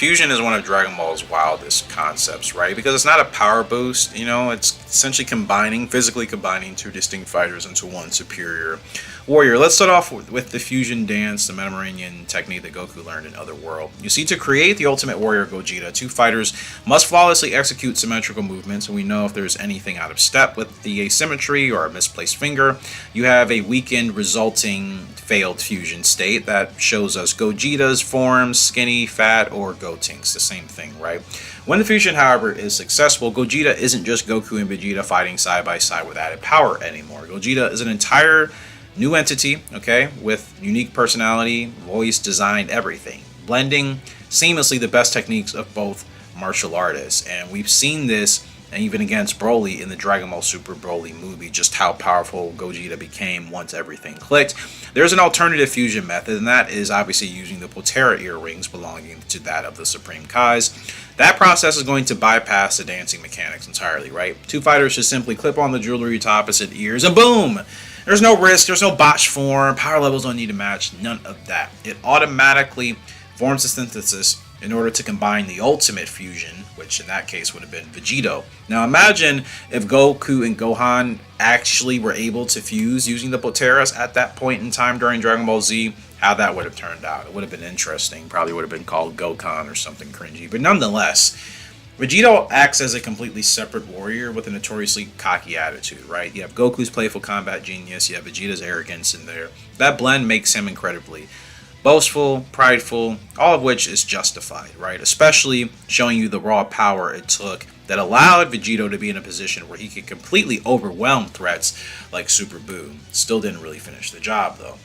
fusion is one of Dragon Ball's wildest concepts, right? Because it's not a power boost, it's essentially physically combining two distinct fighters into one superior warrior. Let's start off with the fusion dance, the Metaphysical technique that Goku learned in Otherworld. You see, to create the ultimate warrior Gogeta, two fighters must flawlessly execute symmetrical movements, and we know if there's anything out of step with the asymmetry or a misplaced finger, you have a weakened resulting failed fusion state that shows us Gogeta's forms, skinny, fat, or Gotenks, the same thing, right? When the fusion, however, is successful, Gogeta isn't just Goku and Vegeta fighting side by side with added power anymore. Gogeta is an entire new entity, okay, with unique personality, voice, design, everything, blending seamlessly the best techniques of both martial artists. And we've seen this even against Broly in the Dragon Ball Super Broly movie, just how powerful Gogeta became once everything clicked. There's an alternative fusion method, and that is obviously using the Potara earrings belonging to that of the Supreme Kais. That process is going to bypass the dancing mechanics entirely, right? Two fighters just simply clip on the jewelry to opposite ears, and boom! There's no risk, there's no botch form, power levels don't need to match, none of that. It automatically forms a synthesis in order to combine the ultimate fusion, which in that case would have been Vegito. Now imagine if Goku and Gohan actually were able to fuse using the Potaras at that point in time during Dragon Ball Z, how that would have turned out. It would have been interesting, probably would have been called Gokhan or something cringy, but nonetheless, Vegito acts as a completely separate warrior with a notoriously cocky attitude, right? You have Goku's playful combat genius, you have Vegeta's arrogance in there. That blend makes him incredibly boastful, prideful, all of which is justified, right? Especially showing you the raw power it took that allowed Vegito to be in a position where he could completely overwhelm threats like Super Buu. Still didn't really finish the job, though.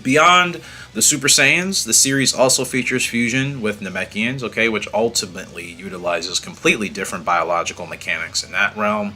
Beyond the Super Saiyans, the series also features fusion with Namekians, okay, which ultimately utilizes completely different biological mechanics in that realm.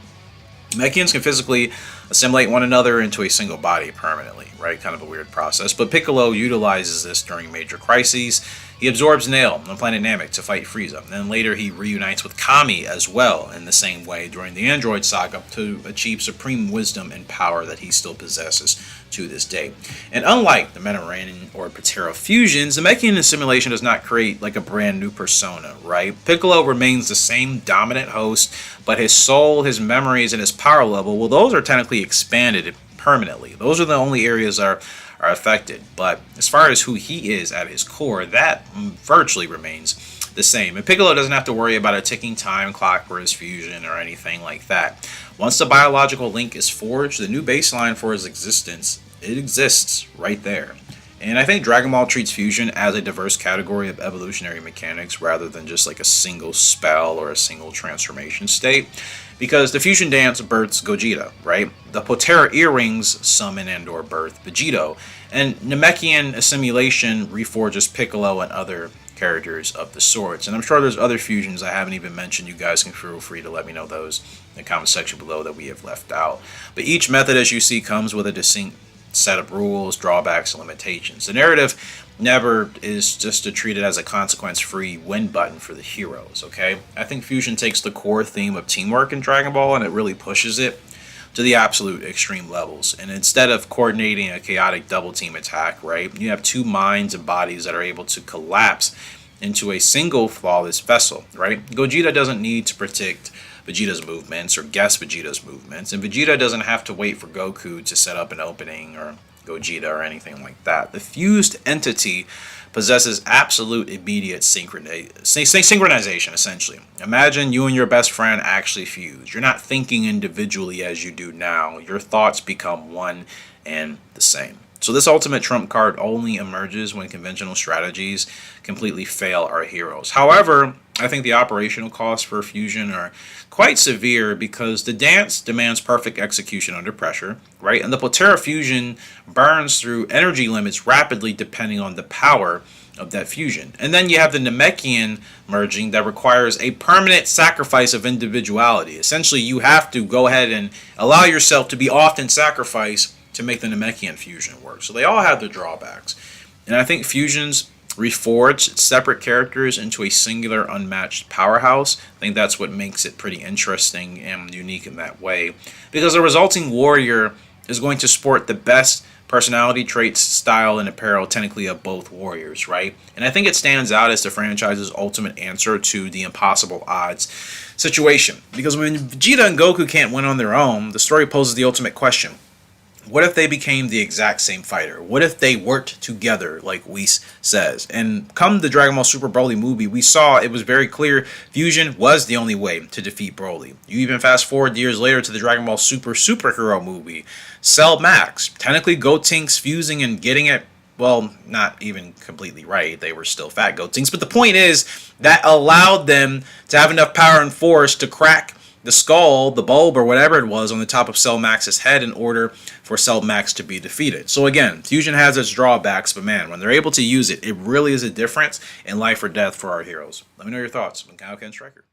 Namekians can physically assimilate one another into a single body permanently, right? Kind of a weird process, but Piccolo utilizes this during major crises. He absorbs Nail on planet Namek to fight Frieza, and then later he reunites with Kami as well in the same way during the Android Saga to achieve supreme wisdom and power that he still possesses to this day. And unlike the Metaphysical or Potara fusions, the Namekian assimilation does not create like a brand new persona, right? Piccolo remains the same dominant host, but his soul, his memories, and his power level, well, those are technically expanded permanently. Those are the only areas that are affected, but as far as who he is at his core, that virtually remains the same. And Piccolo doesn't have to worry about a ticking time clock for his fusion or anything like that. Once the biological link is forged, the new baseline for his existence, it exists right there. And I think Dragon Ball treats fusion as a diverse category of evolutionary mechanics rather than just like a single spell or a single transformation state. Because the fusion dance births Gogeta, right? The Potara earrings summon and or birth Vegito. And Namekian assimilation reforges Piccolo and other characters of the sorts. And I'm sure there's other fusions I haven't even mentioned. You guys can feel free to let me know those in the comment section below that we have left out. But each method, as you see, comes with a distinct set of rules, drawbacks, and limitations. The narrative never is just to treat it as a consequence-free win button for the heroes, okay? I think fusion takes the core theme of teamwork in Dragon Ball and it really pushes it to the absolute extreme levels. And instead of coordinating a chaotic double team attack, right, you have two minds and bodies that are able to collapse into a single flawless vessel, right? Gogeta doesn't need to predict Vegeta's movements or guess Vegeta's movements, and Vegeta doesn't have to wait for Goku to set up an opening or Gogeta or anything like that. The fused entity possesses absolute immediate synchronization, essentially. Imagine you and your best friend actually fuse. You're not thinking individually as you do now. Your thoughts become one and the same. So this ultimate trump card only emerges when conventional strategies completely fail our heroes. However, I think the operational costs for fusion are quite severe because the dance demands perfect execution under pressure, right? And the Potara fusion burns through energy limits rapidly depending on the power of that fusion. And then you have the Namekian merging that requires a permanent sacrifice of individuality. Essentially, you have to go ahead and allow yourself to be often sacrificed to make the Namekian fusion work. So they all have their drawbacks. And I think fusions reforge separate characters into a singular unmatched powerhouse. I think that's what makes it pretty interesting and unique in that way. Because the resulting warrior is going to sport the best personality traits, style, and apparel technically of both warriors, right? And I think it stands out as the franchise's ultimate answer to the impossible odds situation. Because when Vegeta and Goku can't win on their own, the story poses the ultimate question. What if they became the exact same fighter? What if they worked together, like Whis says? And come the Dragon Ball Super Broly movie, we saw it was very clear fusion was the only way to defeat Broly. You even fast forward years later to the Dragon Ball Super superhero movie, Cell Max. Technically, Gotenks fusing and getting it, well, not even completely right. They were still fat Gotenks. But the point is, that allowed them to have enough power and force to crack the skull, the bulb, or whatever it was on the top of Cell Max's head in order for Cell Max to be defeated. So again, fusion has its drawbacks, but man, when they're able to use it, it really is a difference in life or death for our heroes. Let me know your thoughts on Kaioken Striker.